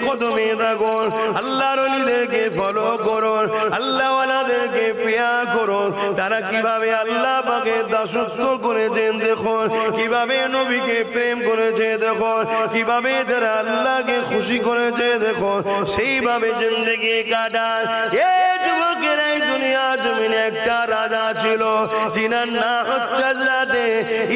কদমে থাকুন, আল্লাহর ওলিদেরকে ফলো করুন, আল্লাহ ওয়ালাদেরকে প্রিয়া করুন। তারা কিভাবে আল্লাহ পাকের দাসত্ব করেছেন দেখুন, কিভাবে নবীকে প্রেম করেছে দেখুন, কিভাবে তারা আল্লাহকে খুশি করেছে দেখুন, সেইভাবে জিন্দেগি কাটান। এই যুবকের এই দুনিয়া জমিনে একটা রাজা ছিল, যিনার নাম হচ্ছে হযরত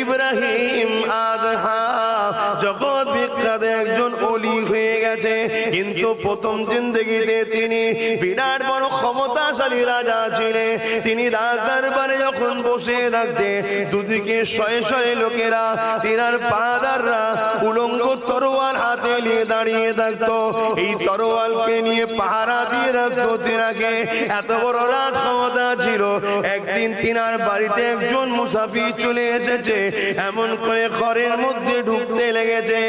ইব্রাহিম আদহাম। জগৎ বিখ্যাত একজন ওলি হয়ে গেছে, কিন্তু প্রথম জিন্দেগিতে তিনি বিরাট বড় ক্ষমতাশালী রাজা ছিলেন। তিনি রাজদরবারে যখন বসে থাকতেন, দুদিকে শয়ে শয়ে লোকেরা, তিনার পাহাদাররা উলঙ্গ তরোয়াল হাতে নিয়ে দাঁড়িয়ে থাকতো। এই তরোয়ালকে নিয়ে পাহারা দিয়ে রাখতো তিনাকে। এত বড় রাজ ক্ষমতা ছিল। একদিন তিনার বাড়িতে একজন মুসাফির চলে এসেছে, এমন করে ঘরের মধ্যে ঢুকতে লেগেছে,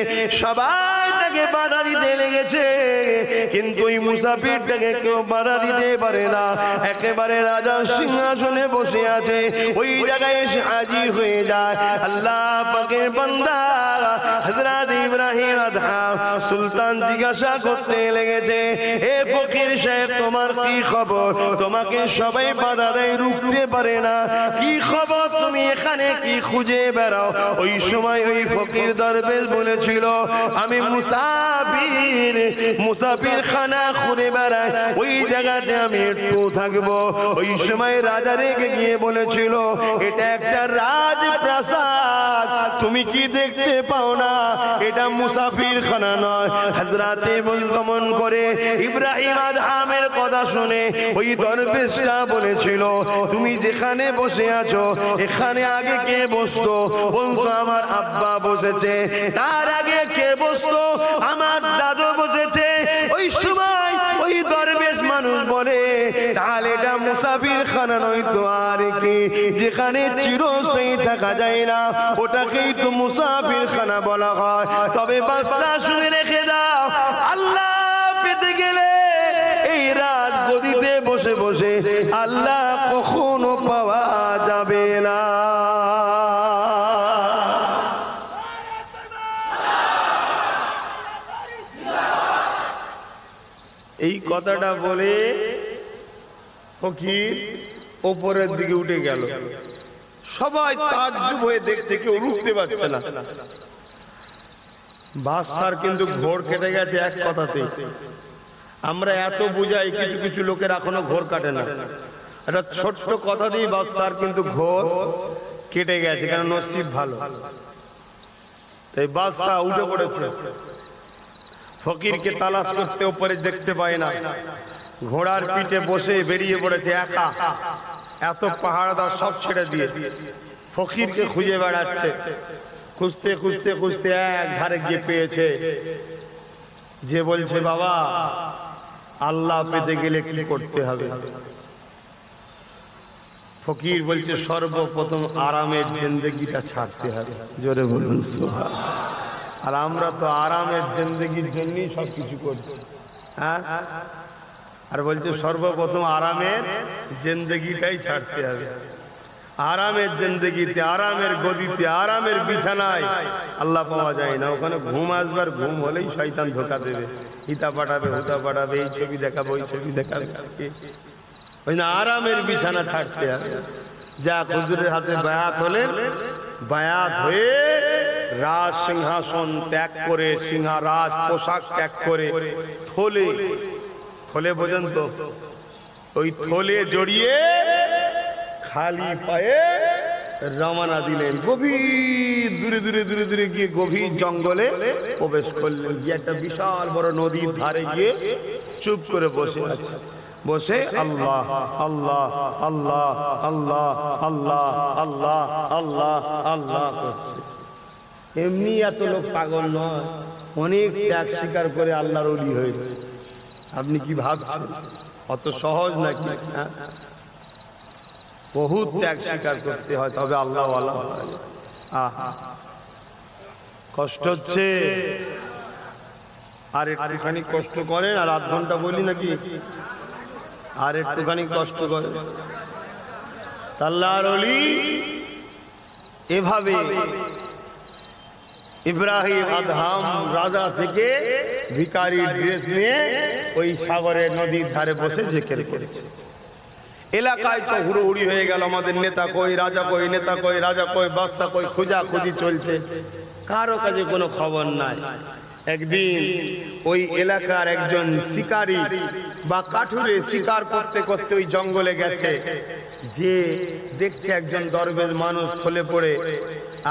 সবাই তাকে বাধা দিতে লেগেছে, কিন্তু ওই মুসাফিরটাকে কেউ বাধা দিতে পারে না। একেবারে রাজা সিংহাসনে বসে আছে, ওই জায়গায় এসে হাজির হয়ে যায় আল্লাহ পাকের বান্দা হযরত ইব্রাহিম আদহাম। সুলতান জিজ্ঞাসা করতে লেগেছে, এ ফকির সাহেব, তোমার কি খবর? তোমাকে সবাই বাধা দেয়, রুখতে পারে না, কি খবর? তুমি এখানে কি খুঁজে বেড়াও? ওই সময় ওই ফকির দরবেশ বলেছিল, আমি মুসাফির, মুসাফির খানা ঘুরে বেড়াই, ওই জায়গাতে আমি একটু থাকবো। ওই সময় রাজা রেগে গিয়ে বলেছিল, এটা একটা রাজপ্রাসাদ, তুমি কি দেখতে পাও না? এটা মুসাফির খানা নয়। হযরতে বলগমন করে ইব্রাহিম আদহামের কথা শুনে ওই দরবেশরা বলেছিল, তুমি যেখানে বসে আছো এখানে আগে কে বসতো? বলতো, আমার আব্বা বসেছে। তার আগে কে বসতো? আমার দাদু বসেছে। ওই সময় ওই দরবেশ মানুষ বলে, তাহলে এটা মুসাফির খানা নয় তো আর কি? যেখানে চিরস্থায়ী থাকা যায় না, ওটাকেই তো মুসাফির খানা বলা হয়। তবে বাচ্চা শুনে রেখে দাও, আল্লাহ পেতে গেলে এই রাত গদিতে বসে বসে আল্লাহ কখনো পাওয়া যাবে না। এই কথাটা বলে ফকির ওপরের দিকে উঠে গেল। সবাই তাজ্জুব হয়ে দেখছে, কেউ রুখতে পারছে না। বাদশার কিন্তু ঘোর কেটে গেছে এক কথাতে। আমরা এত বুঝাই, কিছু কিছু লোকের এখনো ঘোর কাটে না। একটা ছোট্ট কথা দিয়ে বাদশার কিন্তু ঘোর কেটে গেছে, কারণ নসিব ভালো। তাই বাদশা উঠে পড়েছে, ফকিরকে তালাশ করতে উপরে দেখতে পায় না, ঘোড়ার পিঠে বসে বেরিয়ে পড়েছে একা। এত পাহাড়দার সব ছেড়ে দিয়ে ফকিরকে খুঁজে বেড়াচ্ছে। খুঁজতে খুঁজতে খুঁজতে এক ধারে গিয়ে পেয়েছে, যে বলছে, বাবা, আল্লাহ পেতে গেলে কি করতে হবে? ফকির বলছে, সর্বপ্রথম আরামের জিন্দেগিটা ছাড়তে হবে। জোরে বলুন সুবহানাল্লাহ। আর আমরা তো আরামের জিন্দেগির জন্যই সবকিছু করছি। হ্যাঁ, আর বলছে সর্বপ্রথম আরামের জিন্দেগিটাই ছাড়তে হবে। আরামের জিন্দেগিতে, আরামের গদিতে, আরামের বিছানায় আল্লাহ পাওয়া যায় না। ওখানে ঘুম আসবার, ঘুম হলেই শয়তান ধোঁকা দেবে, হিতা পাঠাবে, হুতা পাঠাবে, এই ছবি দেখাবো, ওই ছবি দেখাবে। ওই না, আরামের বিছানা ছাড়তে হবে। যা হুজুরের হাতে বায়াত হলেন, বায়াত হয়ে রাজ সিংহাসন ত্যাগ করে, সিংহারাজ পোশাক ত্যাগ করে, থলে, থলে বোঝেন তো, ওই থলে জড়িয়ে খালি পায়ে রওনা দিলেন। গভীর দূরে দূরে দূরে দূরে গিয়ে গভীর জঙ্গলে প্রবেশ করলেন। গিয়ে একটা বিশাল বড় নদীর ধারে গিয়ে চুপ করে বসে আছে। বসে আল্লাহ আল্লাহ আল্লাহ আল্লাহ আল্লাহ আল্লাহ আল্লাহ আল্লাহ করছে। এমনি এত লোক পাগল নয়, অনেক ত্যাগ স্বীকার করে আল্লাহর ওলি হয়েছে। আপনি কি ভাবছেন অত সহজ নাকি? বহুত ত্যাগ স্বীকার করতে হয়, তবে আল্লাহ ওয়ালা হয়। আহা, কষ্ট হচ্ছে, আর একটুখানি কষ্ট করেন। আর আধ ঘন্টা বলি নাকি? আর একটুখানি কষ্ট করেন। আল্লাহর ওলি এভাবে ইব্রাহিম আদহাম রাজা থেকে ভিখারি ড্রেস নিয়ে ওই সাগরের নদীর ধারে বসে জিকির করেছে। এলাকায় তো হুড়োহুড়ি হয়ে গেল, আমাদের নেতা কই, রাজা কই, নেতা কই, রাজা কই, বাদশা কই, খোঁজাখুঁজি চলছে, কারো কাছে কোনো খবর নাই। একদিন ওই এলাকার একজন শিকারী বা কাঠুরে শিকার করতে করতে ওই জঙ্গলে গেছে, যে দেখছে একজন দরবেশ মানুষ খোলে পড়ে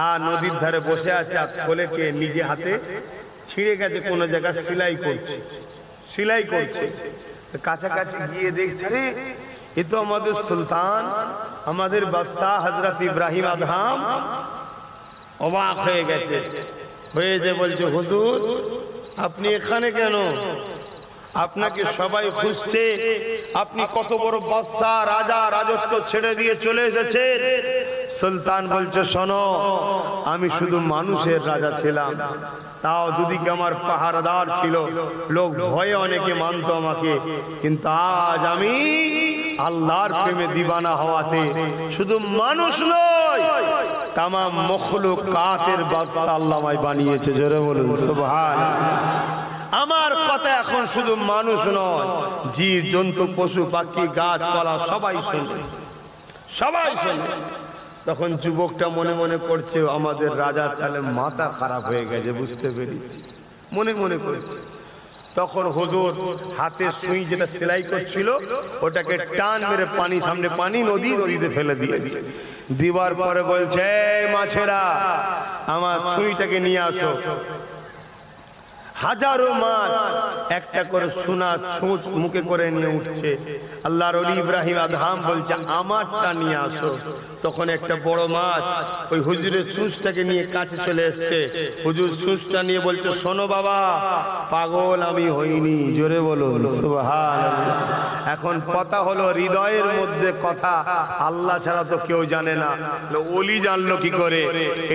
আর নদীর ধারে বসে আছে, আর খোলেকে নিজে হাতে ছিঁড়ে গেছে, কোনো জায়গায় সিলাই করছে। কাছাকাছি গিয়ে দেখছে, রে এ তো আমাদের সুলতান, আমাদের বাদশাহ হযরত ইব্রাহিম আদহাম। অবাক হয়ে গেছে, হয়ে যে বলছে, হুজুর আপনি এখানে কেন? আপনাকে সবাই খুঁজছে, আপনি কত বড় বাদশাহ, রাজা, রাজত্ব ছেড়ে দিয়ে চলে এসেছেন। সুলতান বলছে, শোনো, আমি শুধু মানুষের রাজা ছিলাম, তাও যদি আমার পাহারাদার ছিল, লোক ভয়ে অনেকে মানত আমাকে, কিন্তু আজ আমি আল্লাহর প্রেমে দিবানা হওয়াতে শুধু মানুষ নয়, তামাম মখলুকাতের বাদশা আল্লাহ আমায় বানিয়েছে। জোরে বলুন সুবহানাল্লাহ। আমার কথা এখন শুধু মানুষ নয়, জীব জন্তু, পশু পাখি, গাছপালা সবাই শোনে, সবাই শোনে। তখন যুবকটা মনে মনে করছে, আমাদের রাজা তাহলে মাথা খারাপ হয়ে গেছে, বুঝতে পেরেছি, মনে মনে করছে। তখন হুজুর হাতে সুই যেটা সেলাই করছিল ওটাকে টান মেরে পানি, সামনে পানি, নদীতে ফেলে দিয়েছে। দিবার পরে বলছে, মাছেরা আমার সুইটাকে নিয়ে আসো। হাজারো মাছ একটা করে সোনা ছুঁচ মুখে করে নিয়ে উঠছে। আল্লাহর ওলি ইব্রাহিম আদহাম বলছে, আমারটা নিয়ে আসো। তখন একটা বড় মাছ ওই হুজুরের ছুঁচটাকে নিয়ে কাছে চলে এসছে। হুজুর ছুঁচটা নিয়ে বলছে, শোনো বাবা, পাগল আমি হইনি। জোরে বলুন সুবহানাল্লাহ। এখন কথা হলো, হৃদয়ের মধ্যে কথা আল্লাহ ছাড়া তো কেউ জানে না, ওলি জানলো কি করে?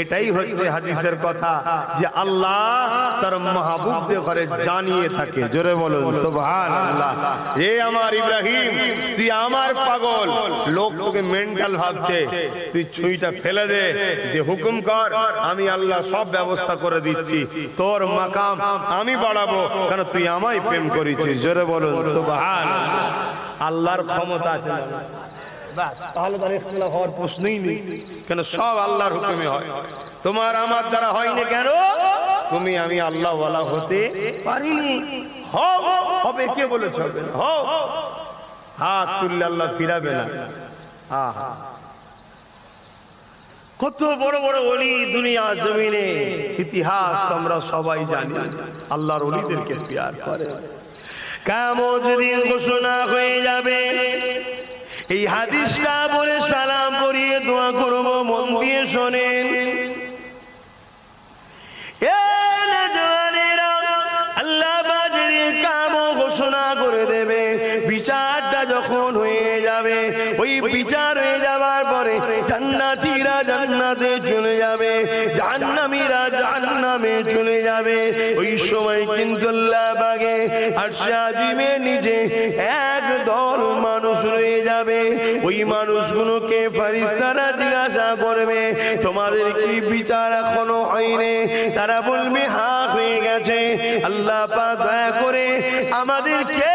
এটাই হচ্ছে হাদিসের কথা, যে আল্লাহ তার মাহবুবদের ঘরে জানিয়ে থাকে। জোরে বলুন সুবহানাল্লাহ। এ আমার ইব্রাহিম, তুই আমার পাগল, লোক তোকে মেন্টাল ভাবছে, তুই ছুঁইটা ফেলে দে, যে হুকুম কর, আমি আল্লাহ সব ব্যবস্থা করে দিচ্ছি, তোর মাকাম আমি বাড়াবো, কারণ তুই আমায় প্রেম করেছিস। জোরে বলুন সুবহানাল্লাহ। আল্লাহর ক্ষমতা আছে না? বাস, তাহলে তার ইখতিলাফ হওয়ার প্রশ্নই নেই, কেন সব আল্লাহর হুকুমে হয়। তোমার আমার দ্বারা হয়নি কেন? তুমি আমি আল্লাহ ওয়ালা হতে পারিনি। হবে, কে বলেছে হবে না? হাত তুললে আল্লাহ ফিরাবে না। আহা, কত বড় বড় ওলি দুনিয়া জমিনে, ইতিহাস আমরা সবাই জানি, আল্লাহর ওলিদেরকে প্যার করে। কিয়ামত দিন ঘোষণা হয়ে যাবে, এই হাদিসটা বলে সালাম পড়িয়ে দোয়া করব, মন দিয়ে শোনেন। আল্লাহ ঘোষণা করে দেবে, বিচারটা যখন হয়ে যাবে, ওই বিচার হয়ে যাবার পরে জান্নাতীরা জান্নাতে চলে যাবে, জাহান্নামীরা জাহান্নামে চলে যাবে। ওই সময় কিন্তু আল্লাহ পাকে আরশে আজিমে নিচে এক দল মানুষ রয়ে যাবে। ওই মানুষগুলোকে ফেরেশতারা জিজ্ঞাসা করবে, তোমাদের কি বিচার এখনো হয়নি? তারা বলবে, হ্যাঁ হয়ে গেছে। আল্লাহ পাক দয়া করে আমাদেরকে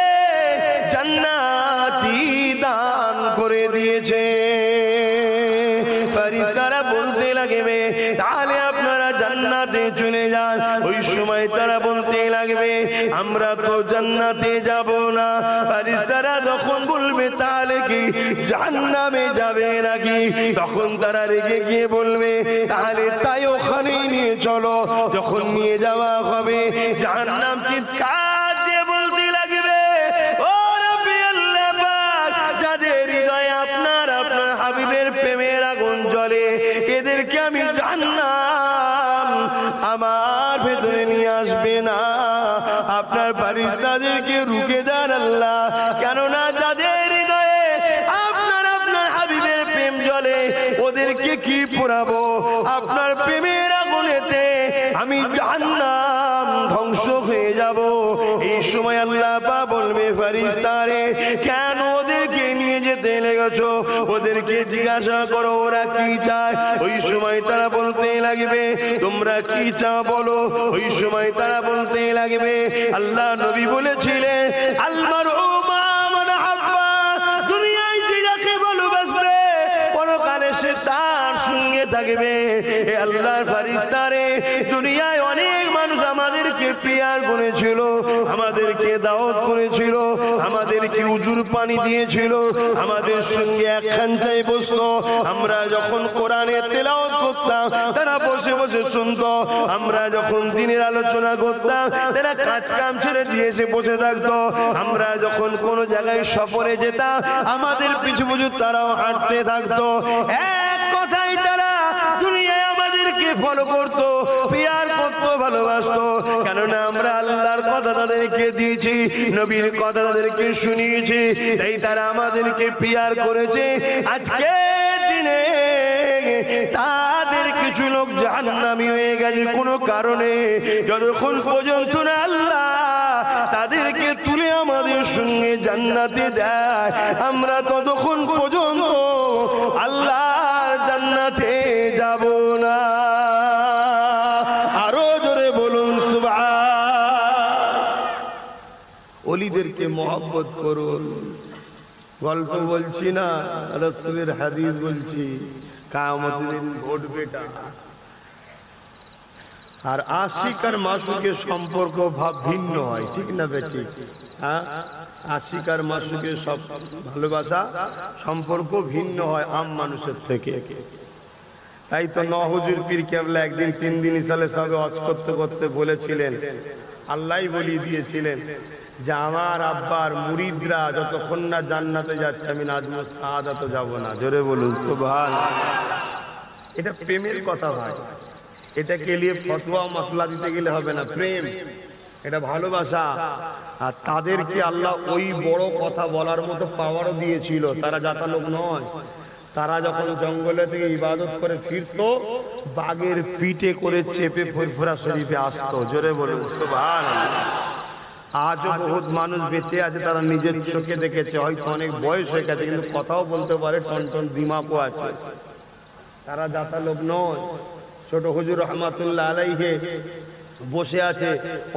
জান্নাতি দান করে দিয়েছে। ফেরেশতারা বলতে লাগবে, তাহলে আপনারা জান্নাতে চলে যান। ওই সময় তারা বলতে লাগবে, আমরা তো জান্নাতে যাব না। ফেরেশতারা যখন বলবে, তাহলে কি জাহান্নামে যাবে নাকি? তখন তারা রেগে গিয়ে বলবে, তাহলে তাই ওখানেই নিয়ে চলো। যখন নিয়ে যাওয়া হবে, জাহান্নাম চিৎকার দিয়ে বলতে লাগবে, ও রব্বি আল্লাহ পাক, যাদের হৃদয়ে আপনার হাবিবের প্রেমের আগুন জ্বলে, এদেরকে আমি জাহান্নাম আমার ভেতরে নিয়ে আসবে না। আপনার ফেরেশতাদেরকে রুখে দেন আল্লাহ, কেননা যাদের হৃদয়ে আপনার হাবিবের প্রেম জ্বলে, ওদেরকে কি পোড়াবো? আপনার প্রেমের আগুনেতে আমি জাহান্নাম ধ্বংস হয়ে যাব। এই সময় আল্লাহ পাক বলবে ফেরেশতারে কেন ওদেরকে নিয়ে যেতে লেগেছো, ওদেরকে জিজ্ঞাসা করো ওরা কি চায়। ওই সময় তারা বলতে লাগবে তোমরা কি চাও বলো। ওই সময় তারা বলতে লাগবে আল্লাহ নবী বলেছিলেন আল্লাহর তার সঙ্গে থাকবে। এ আল্লাহর ফেরেশতারে দুনিয়ায় অনেক মানুষ আমাদেরকে প্যার করেছিল, আমাদেরকে দাওয়াত করেছিল, আমাদেরকে উজুর পানি দিয়েছিল, আমাদের সঙ্গে এক খাঞ্চায় বসতো। আমরা যখন কোরআনের তেলাওয়াত করতাম তারা বসে বসে শুনতো, আমরা যখন দিনের আলোচনা করতাম তারা কাজ কাম ছেড়ে দিয়ে এসে বসে থাকতো, আমরা যখন কোনো জায়গায় সফরে যেতাম আমাদের পিছু পিছু তারাও হাঁটতে থাকতো। এক কথাই তারা দুনিয়ায় আমাদেরকে ফলো করতো, প্যার করতো, ভালোবাসতো। কেননা আমরা আল্লাহর কথা তাদেরকে দিয়েছি, নবীর কথা তাদেরকে শুনিয়েছি, তাই তারা আমাদেরকে প্যার করেছে। আজকে দিনে তাদের কিছু লোক জাহান্নামী হয়ে গেছে কোনো কারণে। যতক্ষণ পর্যন্ত না আল্লাহ তাদেরকে তুলে আমাদের সঙ্গে জান্নাতে দেয় আমরা ততক্ষণ পর্যন্ত আল্লাহর জান্নাতে যাব না। আরো জোরে বলুন সুবহান। ওলিদেরকে মহব্বত করুন। গল্প বলছি না, রাসূলের হাদিস বলছি। কিয়ামতের দিন ঘটবে এটা। আর আশিক আর মাসুকের সম্পর্ক ভাব ভিন্ন হয়, ঠিক না বেঠিক? হ্যাঁ, আশিক আর মাসুকের সব ভালোবাসা সম্পর্ক ভিন্ন হয় আম মানুষের থেকে। তাই তো হুজুর পীর কেবলা একদিন 3 দিন সালে সবে ওয়াজ করতে করতে বলেছিলেন, আল্লাহই বলি দিয়েছিলেন যে আমার আব্বার মুরিদরা যতক্ষণ না জান্নাতে যাচ্ছে আমি নাজমুস সাআদাতে যাব না। জোরে বলুন সুবহানাল্লাহ। এটা প্রেমের কথা ভাই, এটাকে নিয়ে ফতোয়া মাসলা দিতে গেলে হবে না। প্রেম এটা ভালোবাসা। আর তাদেরকে আল্লাহ ওই বড় কথা বলার মতো পাওয়ারও দিয়েছিল। তারা জাতা লোক নয়। তারা যখন জঙ্গলে থেকে ইবাদত করে ফিরতো বাঘের পিঠে করে চেপে ফুরফুরা শরীফে আসতো। জোরে বলুন সুবহানাল্লাহ। আজও বহুত মানুষ বেঁচে আছে, তারা নিজের চোখে দেখেছে, হয়তো অনেক বয়স হয়ে গেছে কিন্তু কথাও বলতে পারে, টনটন দিমাগও আছে। তারা জাতা লোক নয়। ছোট হুজুর রহমাতুল্লাহ আলাইহি বসে আছে,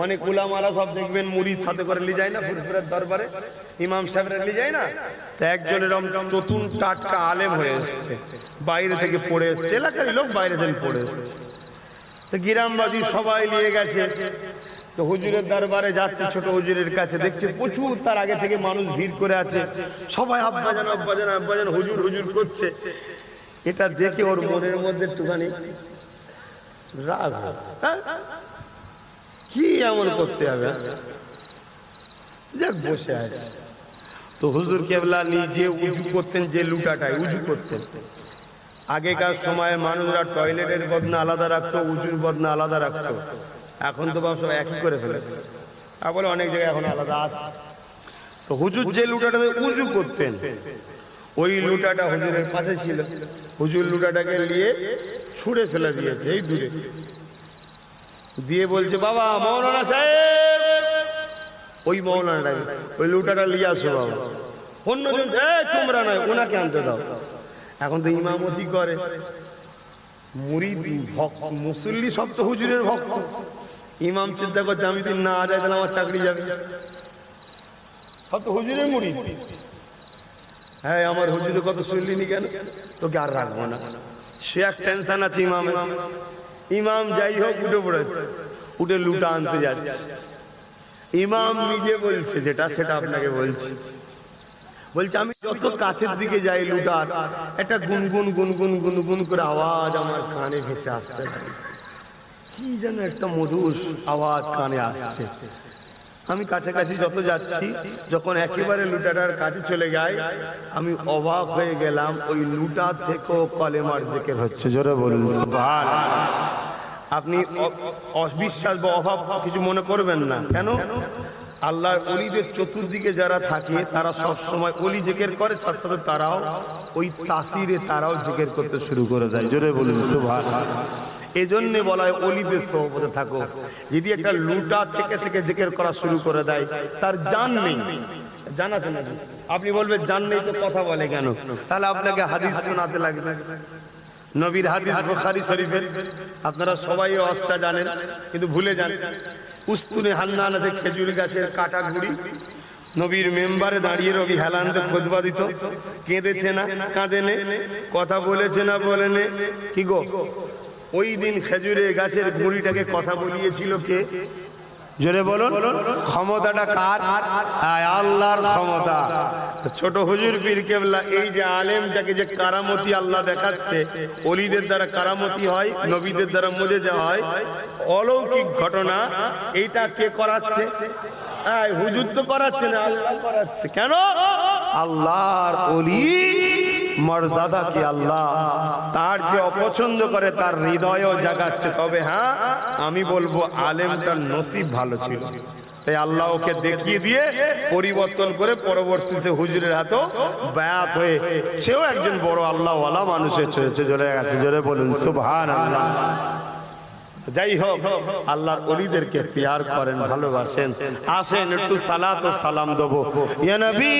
অনেক উলামারা সব দেখবেন মুরিদ সাথে করে নিয়ে যায় না ফুরফুরের দরবারে, ইমাম সাহেবরা নিয়ে যায় না। তো একজনের চতুন টাটকা আলেম হয়ে এসেছে, বাইরে থেকে পড়ে এসেছে, এলাকারই লোক বাইরে থেকে পড়ে এসেছে। তো গ্রামবাসী সবাই নিয়ে গেছে। তো হুজুরের দরবারে যাচ্ছে, ছোট হুজুরের কাছে দেখছে প্রচুর তার আগে থেকে মানুষ ভিড় করে আছে, সবাই আব্বাজান আব্বাজান আব্বাজান হুজুর হুজুর করছে। এটা দেখে ওর মনের মধ্যে একটুখানি রাগ, কি এমন করতে হবে, যাক বসে আছে। তো হুজুর কেবলা নিজে উজু করতেন, যে লুটাটায় উজু করতেন। আগেকার সময়ে মানুষরা টয়লেটের বদনা আলাদা রাখতো, উজুর বদনা আলাদা রাখতো। এখন তো সব একই করে ফেলেছে, বলে অনেক জায়গায় এখন আলাদা আছে। তো হুজুর যে লুটাটাতে উজু করতেন ওই লুটাটা হুজুরের পাশে ছিল। হুজুর লুটাটাকে নিয়ে ছুঁড়ে ফেলে দিয়েছে এই দূরে, দিয়ে বলছে বাবা মৌলানা সাহেব, ওই মৌলানা ওই লুটাটা নিয়ে আসো বাবা। অন্যজন তোমরা নয়, ওনাকে আনতে দাও। এখন তো ইমামতি করে মুরিদ ভক্ত, মুসল্লি সব তো হুজুরের ভক্ত। ইমাম চিন্তা করছে আমি যদি না যাই তাহলে আমার চাকরি যাবে, সব তো হুজুরের মুরিদ। হ্যাঁ আমার হুজুরের কথা শুনলিনি কেন, তোকে আর রাখবো না। সে এক টেনশন আছে ইমামের। ইমাম যাই হোক উঠে পড়েছে, উঠে লুটা আনতে যাচ্ছে। ইমাম নিজে বলছে যেটা সেটা আপনাকে বলছি, বলছে আমি যত কাছের দিকে যাই লুটার একটা গুনগুন গুনগুন গুনগুন করে আওয়াজ আমার কানে ভেসে আসতে থাকে, কি যেন একটা মধুর আওয়াজ কানে আসছে। আমি কাছাকাছি যত যাচ্ছি, যখন একেবারে লুটাটার কাছে চলে যাই আমি অবাক হয়ে গেলাম, ওই লুটা থেকেও কলেমার জিকির হচ্ছে। জোরে বলুন সুবহানাল্লাহ। আপনি অবিশ্বাস বা অভাব কিছু মনে করবেন না। কেন? আল্লাহর ওলিদের চতুর্দিকে যারা থাকে তারা সব সময় ওলি জিকির করে, সাথে সাথে তারাও ওই তাসিরে তারাও জিকির করতে শুরু করে দেয়। জোরে বলুন সুবহানাল্লাহ। এই জন্য বলা হয় অলিদের সোহবতে থাকো। যদি একটা লুটা থেকে থেকে জিকির করা শুরু করে দেয়, তার জান নেই, জান আছে নাকি? আপনি বলবেন জান নেই তো কথা বলে কেন? তাহলে আপনাকে হাদিস শোনাতে লাগবে, নবীর হাদিস বুখারী শরীফের। আপনারা সবাই ওয়াজটা জানেন কিন্তু ভুলে যান। উস্তুনে হান্নান আছে খেজুর গাছের কাটা গুড়ি, নবীর মেম্বারে দাঁড়িয়ে রবি হেলানতে খুতবা দিত। কেঁদেছে না কাঁদেনে? কথা বলেছে না বলেনে? কি গো, ওই দিন খেজুরের গাছের গুড়িটাকে কথা বলিয়েছিল কে? জোরে বলুন। ক্ষমতাটা কার? আল্লাহর ক্ষমতা। ছোট হুজুর পীর কেবলা এই যে আলেমটাকে যে কারামতি আল্লাহ দেখাচ্ছে, ওলিদের দ্বারা কারামতি হয়, নবীদের দ্বারা মুজেজা হয়, অলৌকিক ঘটনা, এইটা কে করাচ্ছে? হুজুর তো করাচ্ছে না, আল্লাহ করাচ্ছে। কেন? আল্লাহর ওলি মর্যাদা কি আল্লাহ তার যে অপছন্দ করে তার হৃদয়ও জাগাচ্ছে। তবে হ্যাঁ, আমি বলবো আলেমটার নসিব ভালো ছিল, তাই আল্লাহ ওকে দেখিয়ে দিয়ে পরিবর্তন করে পরবর্তীতে হুজুরের হাতেও বায়াত হয়ে সেও একজন বড় আল্লাহওয়ালা মানুষের চলেছে। জোরে গেছে, জোরে বলুন সুবহানাল্লাহ। যাই হোক, আল্লাহর ওলিদেরকে প্যার করেন, ভালোবাসেন। আসেন একটু সালাত ও সালাম দেবো। ইয়া নবী